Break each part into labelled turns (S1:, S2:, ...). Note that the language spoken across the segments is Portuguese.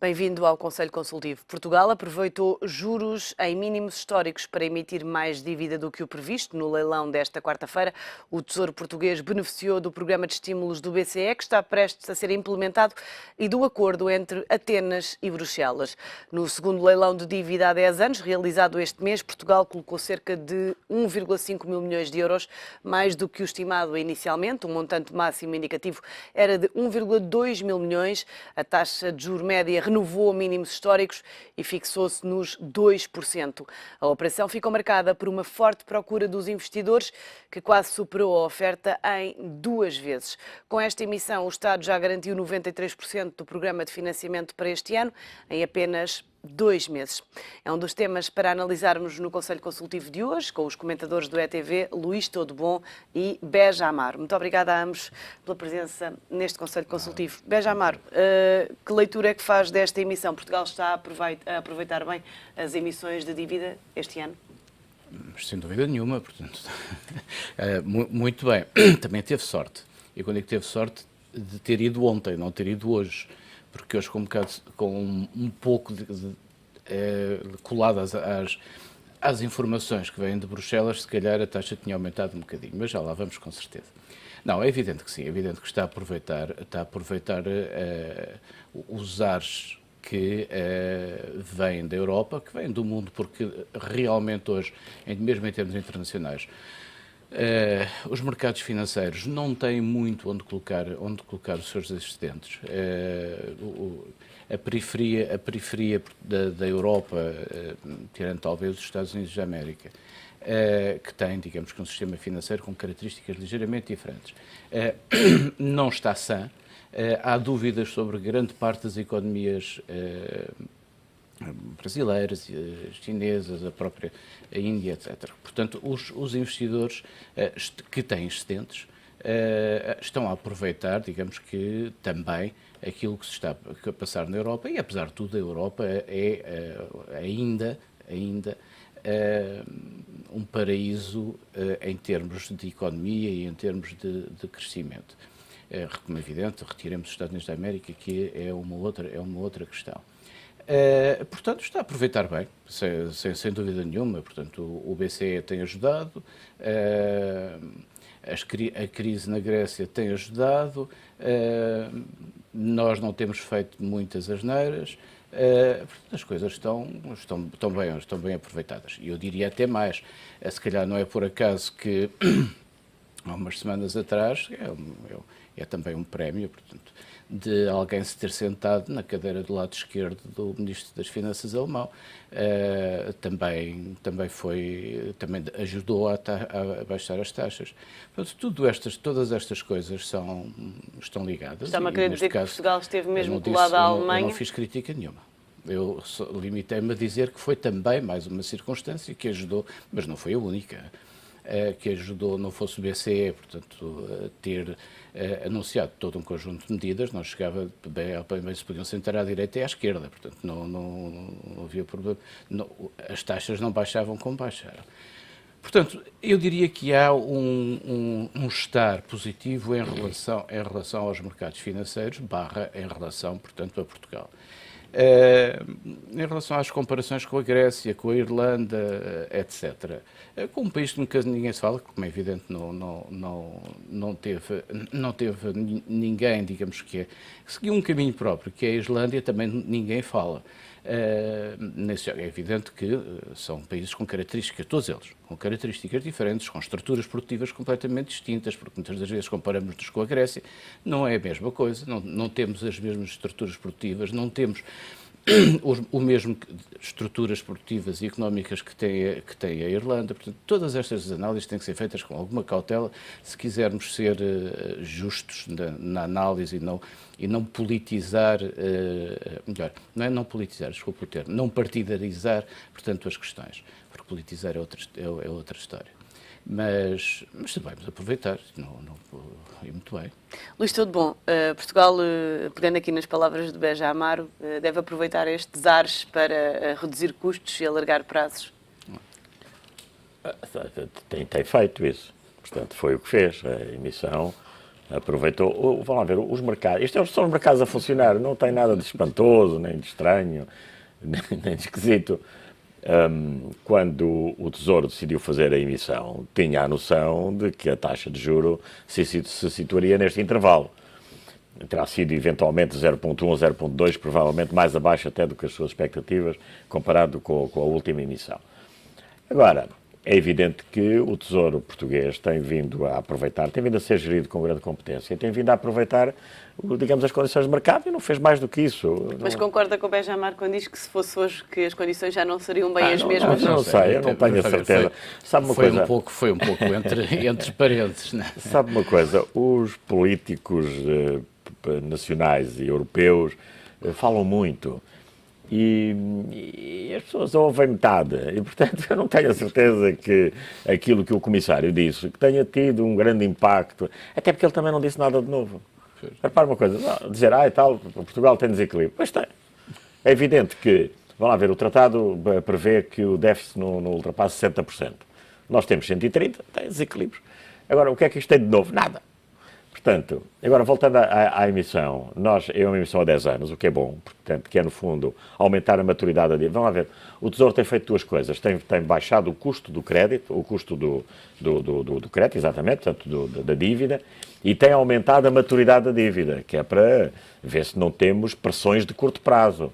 S1: Bem-vindo ao Conselho Consultivo. Portugal aproveitou juros em mínimos históricos para emitir mais dívida do que o previsto. No leilão desta quarta-feira, o Tesouro Português beneficiou do programa de estímulos do BCE, que está prestes a ser implementado, e do acordo entre Atenas e Bruxelas. No segundo leilão de dívida há 10 anos, realizado este mês, Portugal colocou cerca de 1,5 mil milhões de euros, mais do que o estimado inicialmente. O montante máximo indicativo era de 1,2 mil milhões. A taxa de juros média renovou mínimos históricos e fixou-se nos 2%. A operação ficou marcada por uma forte procura dos investidores, que quase superou a oferta em 2 vezes. Com esta emissão, o Estado já garantiu 93% do programa de financiamento para este ano, em apenas 2 meses. É um dos temas para analisarmos no Conselho Consultivo de hoje, com os comentadores do ETV, Luís Todobon e Beja Amaro. Muito obrigada a ambos pela presença neste Conselho Consultivo. Beja Amaro, que leitura é que faz desta emissão? Portugal está a aproveitar bem as emissões de dívida este ano?
S2: Sem dúvida nenhuma, portanto, muito bem. Também teve sorte. E quando digo que teve sorte, de ter ido ontem, não ter ido hoje. Porque hoje, com um pouco colado às informações que vêm de Bruxelas, se calhar a taxa tinha aumentado um bocadinho, mas já lá vamos com certeza. Não, é evidente que sim, é evidente que está a aproveitar os ares que vêm da Europa, que vêm do mundo, porque realmente hoje, mesmo em termos internacionais, os mercados financeiros não têm muito onde colocar os seus excedentes. A periferia da Europa, tirando talvez os Estados Unidos da América, que tem, digamos que um sistema financeiro com características ligeiramente diferentes, não está sã. Há dúvidas sobre grande parte das economias brasileiras, chinesas, a própria Índia, etc. Portanto, os investidores que têm excedentes estão a aproveitar, digamos que também, aquilo que se está a passar na Europa, e apesar de tudo a Europa é ainda um paraíso em termos de economia e em termos de crescimento. Como é evidente, retiremos os Estados Unidos da América, que é uma outra questão. Portanto, está a aproveitar bem, sem dúvida nenhuma. Portanto, o BCE tem ajudado, a crise na Grécia tem ajudado, nós não temos feito muitas asneiras, as coisas estão bem aproveitadas. E eu diria até mais, se calhar não é por acaso que há umas semanas atrás, é também um prémio, portanto, de alguém se ter sentado na cadeira do lado esquerdo do Ministro das Finanças alemão, também ajudou a baixar as taxas. Portanto, todas estas coisas estão ligadas.
S1: Está-me a querer dizer que Portugal esteve mesmo colado à Alemanha?
S2: Eu não fiz crítica nenhuma. Eu limitei-me a dizer que foi também mais uma circunstância que ajudou, mas não foi a única, que ajudou, não fosse o BCE, portanto, a ter anunciado todo um conjunto de medidas, não chegava bem, se podiam sentar à direita e à esquerda, portanto, não havia problema, as taxas não baixavam como baixaram. Portanto, eu diria que há um estar positivo em relação aos mercados financeiros, em relação, portanto, a Portugal. Em relação às comparações com a Grécia, com a Irlanda, etc., com um país que nunca ninguém se fala, como é evidente não teve ninguém, digamos que seguiu um caminho próprio, que é a Islândia, também ninguém fala. É evidente que são países com características, todos eles, com características diferentes, com estruturas produtivas completamente distintas, porque muitas das vezes comparamos-nos com a Grécia, não é a mesma coisa, não temos as mesmas estruturas produtivas, não temos o mesmo estruturas produtivas e económicas que tem a Irlanda. Portanto, todas estas análises têm que ser feitas com alguma cautela se quisermos ser justos na análise e não politizar, melhor, não politizar, desculpa o termo, não partidarizar, portanto, as questões, porque politizar é outra história. Mas sabemos aproveitar, e muito bem.
S1: Luís Todobon, Portugal, pegando aqui nas palavras de Beja Amaro, deve aproveitar estes ares para reduzir custos e alargar prazos?
S3: Tem feito isso. Portanto, foi o que fez. A emissão aproveitou. Vamos lá ver, os mercados. Isto são os mercados a funcionar, não tem nada de espantoso, nem de estranho, nem de esquisito. Quando o Tesouro decidiu fazer a emissão, tinha a noção de que a taxa de juro se situaria neste intervalo. Terá sido eventualmente 0,1 ou 0,2, provavelmente mais abaixo até do que as suas expectativas, comparado com a última emissão. Agora, é evidente que o Tesouro português tem vindo a aproveitar, tem vindo a ser gerido com grande competência, tem vindo a aproveitar, digamos, as condições de mercado e não fez mais do que isso.
S1: Mas concorda com o Benjamin quando diz que se fosse hoje que as condições já não seriam bem as mesmas?
S3: Não sei, eu não tenho a certeza. Sabe uma coisa?
S2: Foi um pouco entre parênteses, não é?
S3: Sabe uma coisa? Os políticos nacionais e europeus falam muito. E as pessoas ouvem metade. E, portanto, eu não tenho a certeza que aquilo que o comissário disse que tenha tido um grande impacto, até porque ele também não disse nada de novo. Repara uma coisa, dizer, e tal, Portugal tem desequilíbrio. Pois tem. É evidente que, vamos lá ver, o tratado prevê que o déficit não ultrapasse 60%. Nós temos 130%, tem desequilíbrios. Agora, o que é que isto tem de novo? Nada. Portanto, agora voltando à emissão, é uma emissão a 10 anos, o que é bom, portanto, que é no fundo aumentar a maturidade da dívida. Vamos lá ver, o Tesouro tem feito duas coisas, tem baixado o custo do crédito, o custo do crédito, exatamente, portanto, da dívida, e tem aumentado a maturidade da dívida, que é para ver se não temos pressões de curto prazo.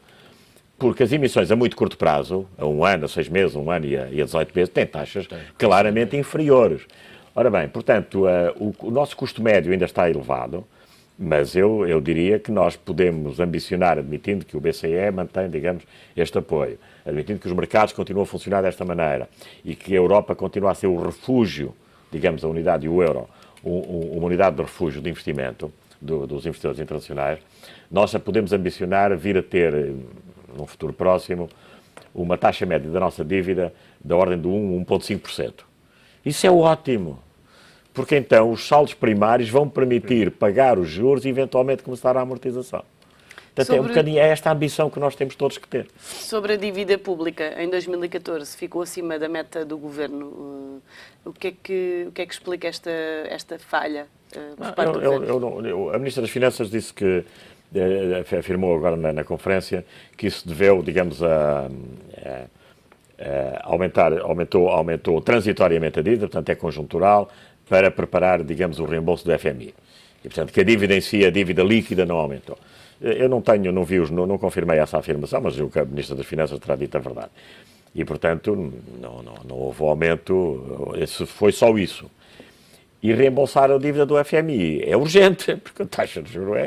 S3: Porque as emissões a muito curto prazo, a 1 ano, a 6 meses, 1 ano e a 18 meses, têm taxas claramente inferiores. Ora bem, portanto, o nosso custo médio ainda está elevado, mas eu diria que nós podemos ambicionar, admitindo que o BCE mantém, digamos, este apoio, admitindo que os mercados continuam a funcionar desta maneira e que a Europa continua a ser o refúgio, digamos, a unidade e o euro, uma unidade de refúgio de investimento dos investidores internacionais, nós podemos ambicionar vir a ter, num futuro próximo, uma taxa média da nossa dívida da ordem de 1,5%. Isso é ótimo. Porque então os saldos primários vão permitir pagar os juros e eventualmente começar a amortização. Portanto, é esta a ambição que nós temos todos que ter.
S1: Sobre a dívida pública, em 2014 ficou acima da meta do Governo. O que é que explica esta falha por parte do Governo?
S3: A Ministra das Finanças disse que, afirmou agora na conferência, que isso deveu, digamos, aumentou transitoriamente a dívida, portanto é conjuntural, para preparar, digamos, o reembolso do FMI. E, portanto, que a dívida em si, a dívida líquida, não aumentou. Eu não confirmei essa afirmação, mas o que a Ministra das Finanças terá dito a verdade. E, portanto, não houve aumento, foi só isso. E reembolsar a dívida do FMI é urgente, porque a taxa de juros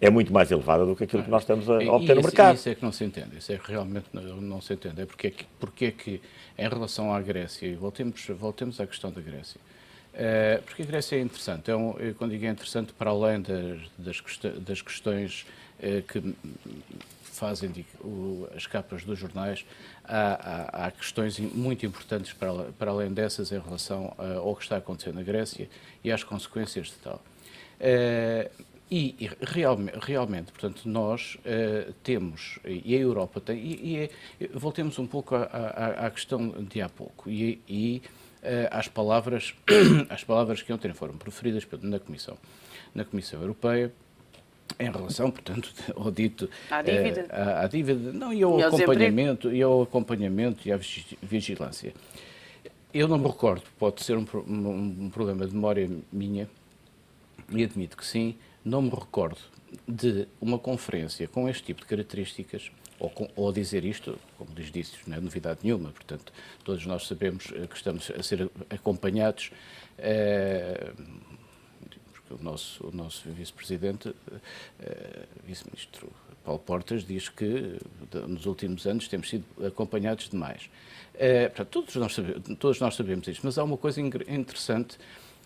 S3: é muito mais elevada do que aquilo que nós estamos a obter no mercado.
S2: Isso é que não se entende, isso é que realmente não se entende. É porque é que, em relação à Grécia, e voltemos à questão da Grécia, porque a Grécia é interessante. Eu quando digo é interessante, para além das questões que fazem as capas dos jornais, há questões muito importantes para além dessas em relação ao que está acontecendo na Grécia e às consequências de tal. E realmente, portanto, nós temos, e a Europa tem, voltemos um pouco à questão de há pouco, às palavras que ontem foram proferidas na Comissão Europeia, em relação, portanto, ao dito à dívida, não, e ao acompanhamento e à vigilância. Eu não me recordo, pode ser um problema de memória minha, e admito que sim, não me recordo de uma conferência com este tipo de características, ou dizer isto, como disse, não é novidade nenhuma, portanto, todos nós sabemos que estamos a ser acompanhados, porque o nosso vice-presidente, vice-ministro Paulo Portas, diz que nos últimos anos temos sido acompanhados demais. Portanto, todos nós sabemos isto, mas há uma coisa interessante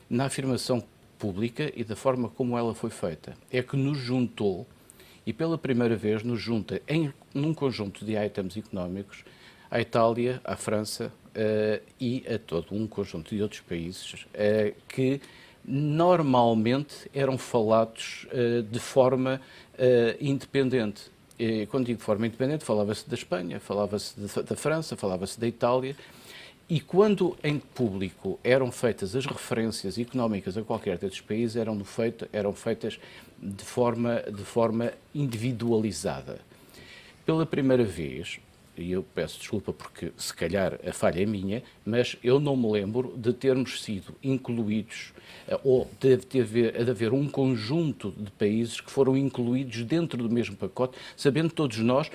S2: na afirmação pública e da forma como ela foi feita. É que nos juntou, e pela primeira vez nos junta num conjunto de items económicos, à Itália, à França e a todo um conjunto de outros países que normalmente eram falados de forma independente. E, quando digo de forma independente, falava-se da Espanha, falava-se da França, falava-se da Itália, E quando em público eram feitas as referências económicas a qualquer desses países, eram feitas de forma individualizada. Pela primeira vez, e eu peço desculpa porque se calhar a falha é minha, mas eu não me lembro de termos sido incluídos, ou de haver um conjunto de países que foram incluídos dentro do mesmo pacote, sabendo todos nós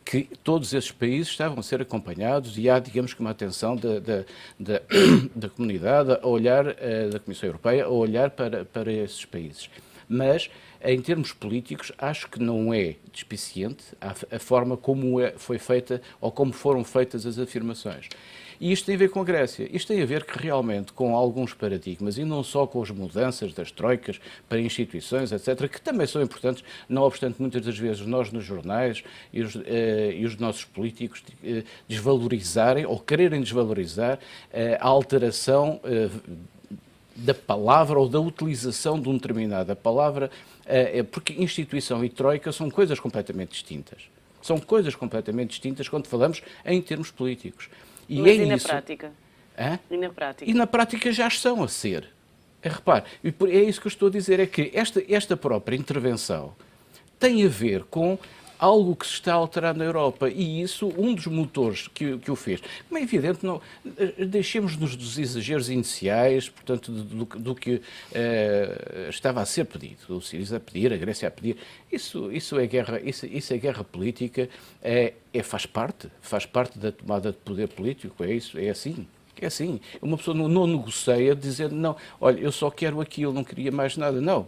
S2: que todos esses países estavam a ser acompanhados e há, digamos que, uma atenção da comunidade a olhar, da Comissão Europeia, a olhar para esses países. Mas, em termos políticos, acho que não é despiciente a forma como foi feita ou como foram feitas as afirmações. E isto tem a ver com a Grécia. Isto tem a ver que realmente com alguns paradigmas, e não só com as mudanças das troicas para instituições, etc., que também são importantes, não obstante muitas das vezes nós nos jornais e os nossos políticos desvalorizarem ou quererem desvalorizar a alteração da palavra ou da utilização de uma determinada palavra, porque instituição e troika são coisas completamente distintas. São coisas completamente distintas quando falamos em termos políticos.
S1: Mas e na prática?
S2: E na prática? E na prática já estão a ser. Repare, é isso que eu estou a dizer, é que esta própria intervenção tem a ver com algo que se está a alterar na Europa, e isso, um dos motores que o fez. Como é evidente, não, deixemos-nos dos exageros iniciais, portanto, do que estava a ser pedido. O Síriza a pedir, a Grécia a pedir. Isso é guerra, isso é guerra política, faz parte da tomada de poder político, é assim. É assim. Uma pessoa não negocia dizendo, não, olha, eu só quero aquilo, não queria mais nada. Não.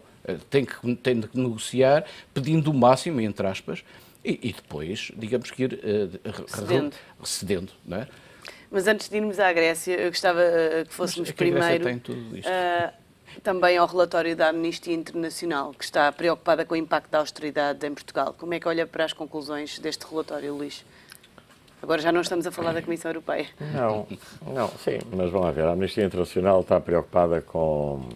S2: Tem que negociar pedindo o máximo, entre aspas, e depois, digamos que ir cedendo, não é?
S1: Mas antes de irmos à Grécia, eu gostava que fôssemos primeiro
S2: tem tudo isto.
S1: Também ao relatório da Amnistia Internacional, que está preocupada com o impacto da austeridade em Portugal. Como é que olha para as conclusões deste relatório, Luís? Agora já não estamos a falar da Comissão Europeia.
S3: Não, sim, mas vamos ver. A Amnistia Internacional está preocupada com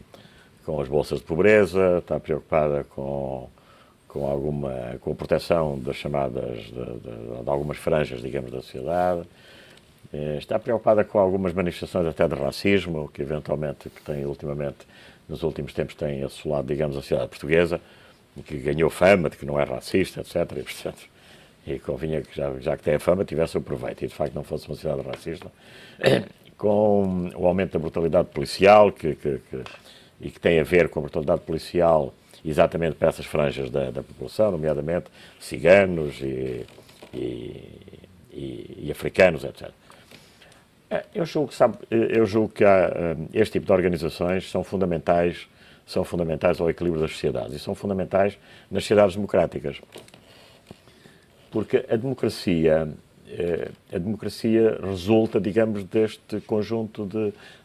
S3: as bolsas de pobreza, está preocupada com a proteção das chamadas, de algumas franjas, digamos, da sociedade. Está preocupada com algumas manifestações até de racismo, que eventualmente, nos últimos tempos, tem assolado, digamos, a sociedade portuguesa, que ganhou fama de que não é racista, etc. E, portanto, convinha que, já que tem a fama, tivesse o proveito, e de facto não fosse uma sociedade racista. Com o aumento da brutalidade policial, e que tem a ver com a brutalidade policial exatamente para essas franjas da população, nomeadamente ciganos e africanos, etc. Eu julgo que este tipo de organizações são fundamentais ao equilíbrio das sociedades, e são fundamentais nas sociedades democráticas. Porque a democracia resulta, digamos, deste conjunto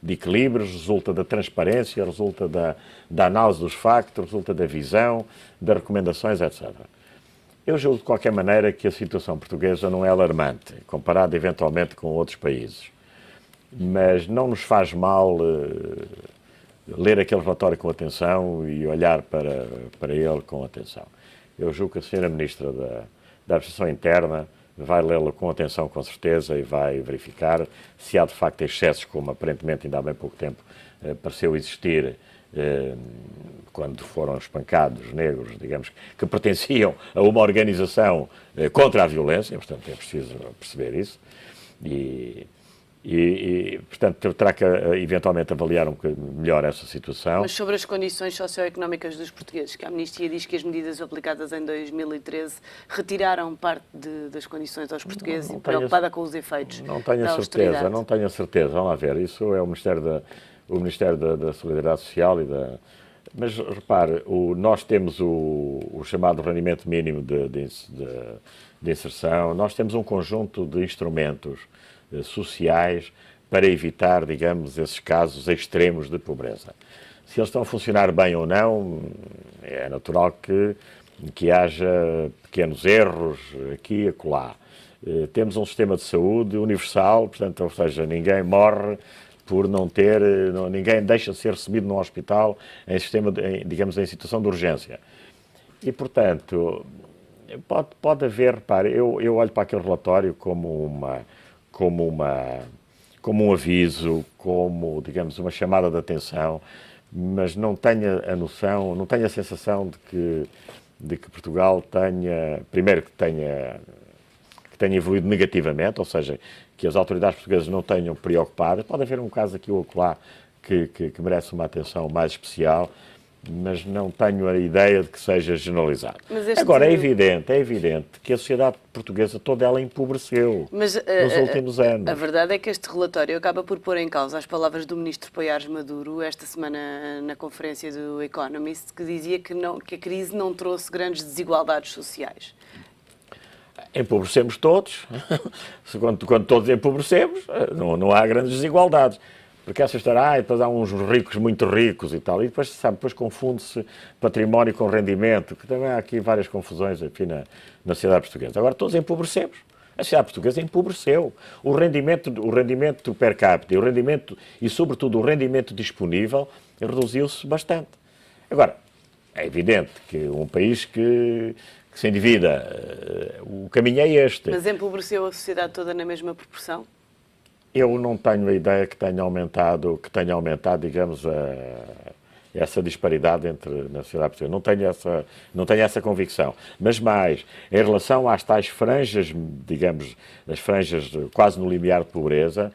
S3: de equilíbrios, resulta da transparência, resulta da análise dos factos, resulta da visão, das recomendações, etc. Eu julgo, de qualquer maneira, que a situação portuguesa não é alarmante, comparada eventualmente com outros países. Mas não nos faz mal ler aquele relatório com atenção e olhar para ele com atenção. Eu julgo que a senhora Ministra da Administração Interna vai lê-lo com atenção, com certeza, e vai verificar se há de facto excessos, como aparentemente ainda há bem pouco tempo pareceu existir quando foram espancados negros, digamos, que pertenciam a uma organização contra a violência, portanto é preciso perceber isso, e portanto, terá que eventualmente avaliar um bocadinho melhor essa situação.
S1: Mas sobre as condições socioeconómicas dos portugueses, que a Amnistia diz que as medidas aplicadas em 2013 retiraram parte das condições aos portugueses e preocupada com os efeitos da austeridade.
S3: Não tenho a certeza. Vamos lá ver. Isso é o Ministério da Solidariedade Social Mas, repare, nós temos o chamado rendimento mínimo de inserção, nós temos um conjunto de instrumentos sociais para evitar, digamos, esses casos extremos de pobreza. Se eles estão a funcionar bem ou não, é natural que haja pequenos erros aqui e acolá. Temos um sistema de saúde universal, portanto, ou seja, ninguém morre por não ter, ninguém deixa de ser recebido num hospital digamos, em situação de urgência. E, portanto, pode haver, repare, eu olho para aquele relatório como como um aviso, como, digamos, uma chamada de atenção, mas não tenho a noção, não tenho a sensação de que Portugal tenha, primeiro que tenha evoluído negativamente, ou seja, que as autoridades portuguesas não tenham preocupado. Pode haver um caso aqui ou acolá que merece uma atenção mais especial, mas não tenho a ideia de que seja generalizado. Agora, é evidente que a sociedade portuguesa toda ela empobreceu nos últimos anos.
S1: A verdade é que este relatório acaba por pôr em causa as palavras do ministro Poiares Maduro esta semana na conferência do Economist, que dizia que a crise não trouxe grandes desigualdades sociais.
S3: Empobrecemos todos. Quando todos empobrecemos, não há grandes desigualdades. Porque essa história, depois há uns ricos muito ricos e tal, e depois confunde-se património com rendimento, que também há aqui várias confusões, enfim, na sociedade portuguesa. Agora todos empobrecemos. A sociedade portuguesa empobreceu. O rendimento per capita e, sobretudo, o rendimento disponível reduziu-se bastante. Agora, é evidente que um país que se endivida, o caminho é este.
S1: Mas empobreceu a sociedade toda na mesma proporção?
S3: Eu não tenho a ideia que tenha aumentado, digamos, essa disparidade na sociedade portuguesa. Não tenho essa convicção. Mas mais, em relação às tais franjas, digamos, as franjas quase no limiar de pobreza,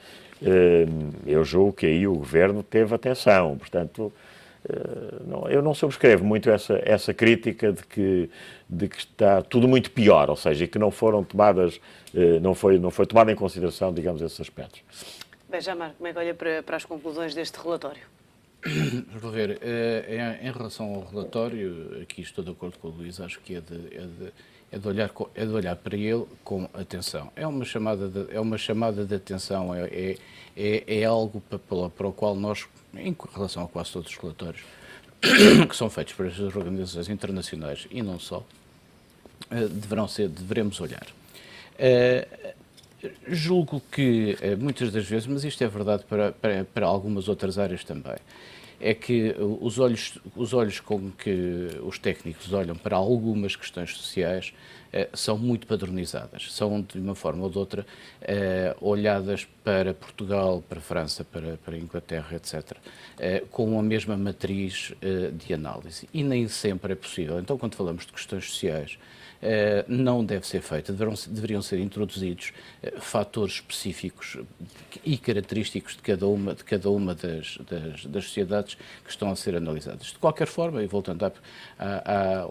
S3: eu julgo que aí o Governo teve atenção. Portanto, eu não subscrevo muito essa crítica de que está tudo muito pior, ou seja, e que não foram tomadas, não foi tomado em consideração, digamos, esses aspectos.
S1: Benjamin, como é que olha para as conclusões deste relatório?
S2: Vou ver, em relação ao relatório, aqui estou de acordo com o Luís, acho que é de olhar para ele com atenção. É uma chamada de atenção, é algo para o qual nós, em relação a quase todos os relatórios que são feitos por estas organizações internacionais e não só, devemos olhar. Julgo que muitas das vezes, mas isto é verdade para algumas outras áreas também, é que os olhos com que os técnicos olham para algumas questões sociais são muito padronizadas, são de uma forma ou de outra olhadas para Portugal, para a França, para a Inglaterra, etc., com a mesma matriz de análise. E nem sempre é possível. Então, quando falamos de questões sociais, não deve ser feita, deveriam ser introduzidos fatores específicos e característicos de cada uma das sociedades que estão a ser analisadas. De qualquer forma, e voltando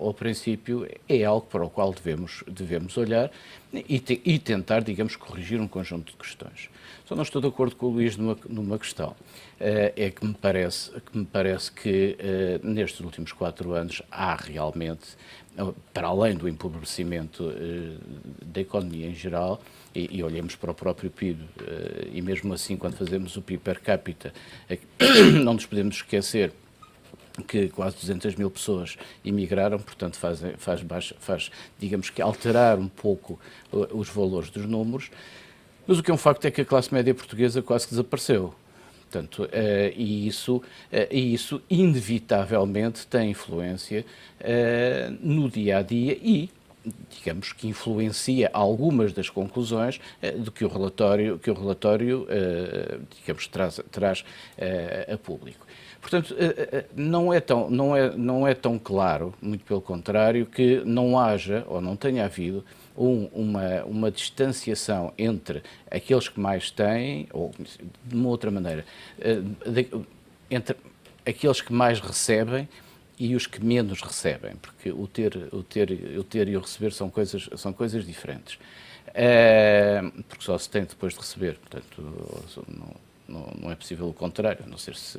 S2: ao princípio, é algo para o qual devemos olhar e tentar, digamos, corrigir um conjunto de questões. Só não estou de acordo com o Luís numa questão, é que me parece que nestes últimos 4 anos há realmente, para além do empobrecimento da economia em geral, e olhemos para o próprio PIB, e mesmo assim, quando fazemos o PIB per capita, não nos podemos esquecer que quase 200 mil pessoas emigraram, portanto faz, digamos que, alterar um pouco os valores dos números, mas o que é um facto é que a classe média portuguesa quase que desapareceu. Portanto, e isso inevitavelmente tem influência no dia-a-dia e, digamos, que influencia algumas das conclusões do que o relatório digamos, traz a público. Portanto, não é tão claro, muito pelo contrário, que não haja ou não tenha havido uma distanciação entre aqueles que mais têm, ou de uma outra maneira, entre aqueles que mais recebem e os que menos recebem, porque o ter e o receber são coisas diferentes. Porque só se tem depois de receber, portanto, não é possível o contrário, a não ser se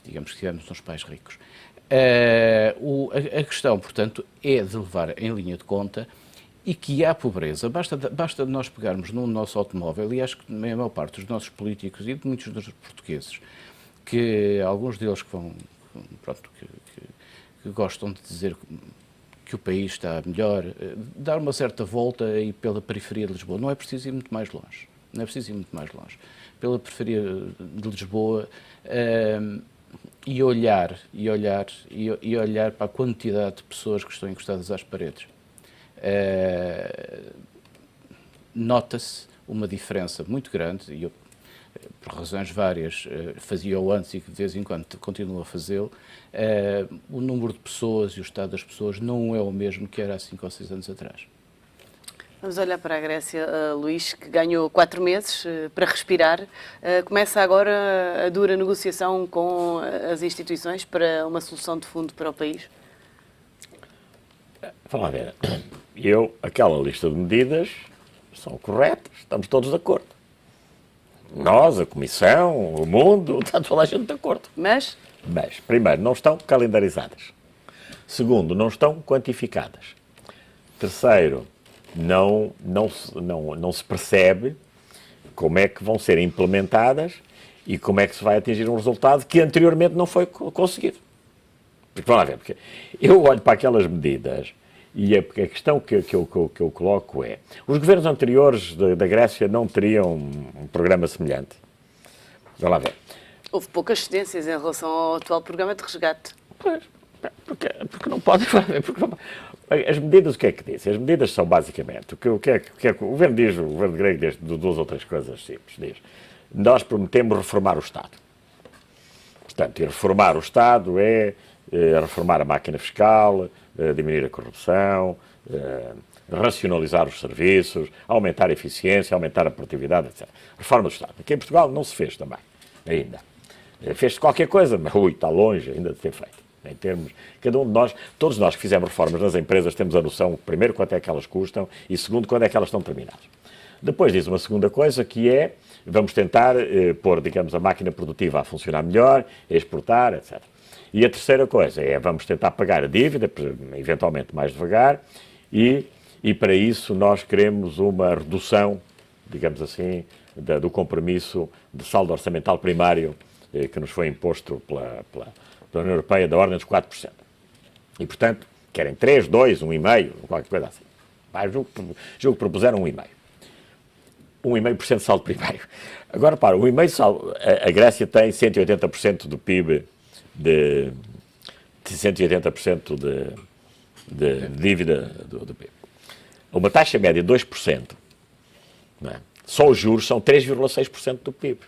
S2: digamos que tivermos uns pais ricos. A questão, portanto, é de levar em linha de conta e que há pobreza. Basta nós pegarmos no nosso automóvel, e acho que a maior parte dos nossos políticos e de muitos dos portugueses, que alguns deles que gostam de dizer que o país está melhor, dar uma certa volta aí pela periferia de Lisboa. Não é preciso ir muito mais longe. Pela periferia de Lisboa, e olhar para a quantidade de pessoas que estão encostadas às paredes. Nota-se uma diferença muito grande, e eu por razões várias, fazia-o antes e que de vez em quando continua a fazê-lo, o número de pessoas e o estado das pessoas não é o mesmo que era há 5 ou 6 anos atrás.
S1: Vamos olhar para a Grécia, Luís, que ganhou 4 meses para respirar. Começa agora a dura negociação com as instituições para uma solução de fundo para o país?
S3: Vamos lá ver. Aquela lista de medidas são corretas, estamos todos de acordo. Nós, a Comissão, o mundo, está toda a gente de acordo.
S1: Mas,
S3: primeiro, não estão calendarizadas. Segundo, não estão quantificadas. Terceiro, não se percebe como é que vão ser implementadas e como é que se vai atingir um resultado que anteriormente não foi conseguido. Porque, vamos lá ver, porque eu olho para aquelas medidas e a questão que eu coloco é: os governos anteriores da Grécia não teriam um programa semelhante? Vamos lá ver.
S1: Houve poucas cedências em relação ao atual programa de resgate.
S3: Pois, porque não pode. As medidas, o que é que diz? As medidas são basicamente o governo diz, o governo grego diz duas ou três coisas simples. Diz: nós prometemos reformar o Estado. Portanto, e reformar o Estado é reformar a máquina fiscal, diminuir a corrupção, racionalizar os serviços, aumentar a eficiência, aumentar a produtividade, etc. Reforma do Estado. Aqui em Portugal não se fez também, ainda. Fez-se qualquer coisa, mas está longe ainda de ter feito. Em termos, cada um de nós, todos nós que fizemos reformas nas empresas temos a noção, primeiro, quanto é que elas custam e, segundo, quando é que elas estão terminadas. Depois diz uma segunda coisa que é, vamos tentar pôr, digamos, a máquina produtiva a funcionar melhor, exportar, etc. E a terceira coisa é, vamos tentar pagar a dívida, eventualmente mais devagar, e para isso nós queremos uma redução, digamos assim, do compromisso de saldo orçamental primário que nos foi imposto pela União Europeia, da ordem dos 4%. E, portanto, querem 3, 2, 1,5%, qualquer coisa assim. Julgo que propuseram 1,5%. 1,5% de saldo primário. Agora, para 1,5% de saldo, a Grécia tem 180% do PIB, de 180% de dívida do PIB. Uma taxa média de 2%, não é? Só os juros são 3,6% do PIB.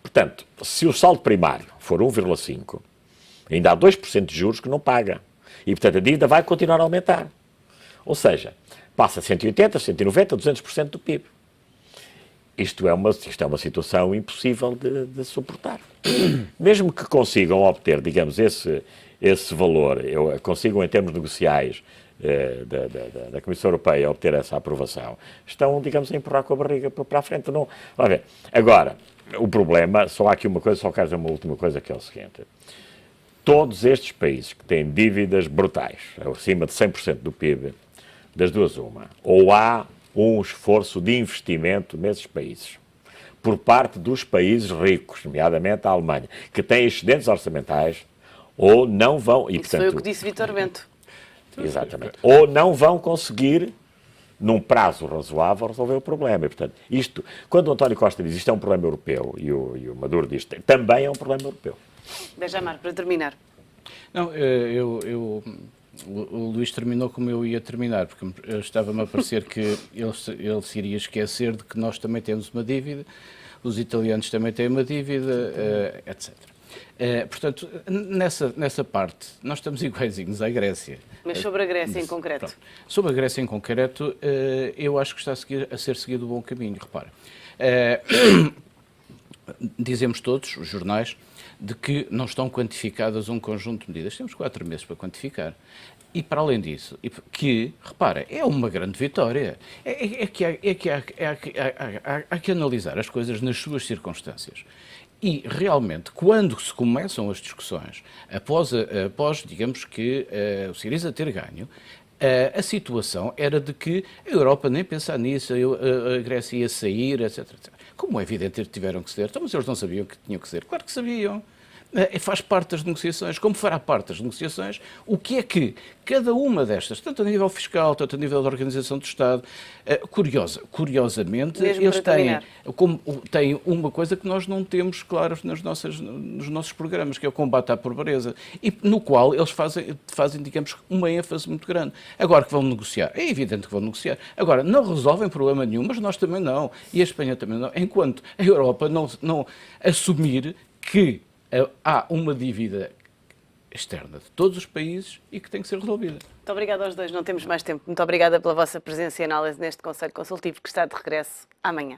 S3: Portanto, se o saldo primário for 1,5%, ainda há 2% de juros que não paga. E, portanto, a dívida vai continuar a aumentar. Ou seja, passa a 180%, 190%, 200% do PIB. Isto é uma situação impossível de suportar. Mesmo que consigam obter, digamos, esse valor, consigam em termos negociais da Comissão Europeia obter essa aprovação, estão, digamos, a empurrar com a barriga para a frente. Não, vamos ver. Agora, o problema, só há aqui uma coisa, só quero dizer uma última coisa, que é o seguinte: todos estes países que têm dívidas brutais, acima de 100% do PIB, das duas uma, ou há um esforço de investimento nesses países, por parte dos países ricos, nomeadamente a Alemanha, que têm excedentes orçamentais, ou não vão...
S1: Isso portanto, foi o que disse Vítor Bento.
S3: Exatamente. Ou não vão conseguir, num prazo razoável, resolver o problema. E, portanto, isto, quando o António Costa diz isto é um problema europeu, e o Maduro diz também é um problema europeu.
S1: Benjamar, para terminar.
S2: Não, o Luís terminou como eu ia terminar, porque estava-me a parecer que ele se iria esquecer de que nós também temos uma dívida, os italianos também têm uma dívida, etc. Portanto, nessa parte, nós estamos iguaizinhos à Grécia.
S1: Mas sobre a Grécia em concreto?
S2: Pronto. Sobre a Grécia em concreto, eu acho que está a ser seguido o bom caminho, repara. Dizemos todos, os jornais, de que não estão quantificadas um conjunto de medidas. Temos 4 meses para quantificar. E, para além disso, repara, é uma grande vitória. Há que analisar as coisas nas suas circunstâncias. E, realmente, quando se começam as discussões, após digamos que o Syriza ter ganho, a situação era de que a Europa nem pensar nisso, a Grécia ia sair, etc. Como é evidente, tiveram que ceder. Então, mas eles não sabiam que tinham que ceder. Claro que sabiam. faz parte das negociações. Como fará parte das negociações, o que é que cada uma destas, tanto a nível fiscal, tanto a nível da organização do Estado, curiosamente,
S1: mesmo
S2: eles têm uma coisa que nós não temos claras nos nossos programas, que é o combate à pobreza, e no qual eles fazem, digamos, uma ênfase muito grande. Agora que vão negociar, é evidente que vão negociar. Agora, não resolvem problema nenhum, mas nós também não, e a Espanha também não, enquanto a Europa não assumir que há uma dívida externa de todos os países e que tem que ser resolvida.
S1: Muito obrigada aos dois, não temos mais tempo. Muito obrigada pela vossa presença e análise neste Conselho Consultivo, que está de regresso amanhã.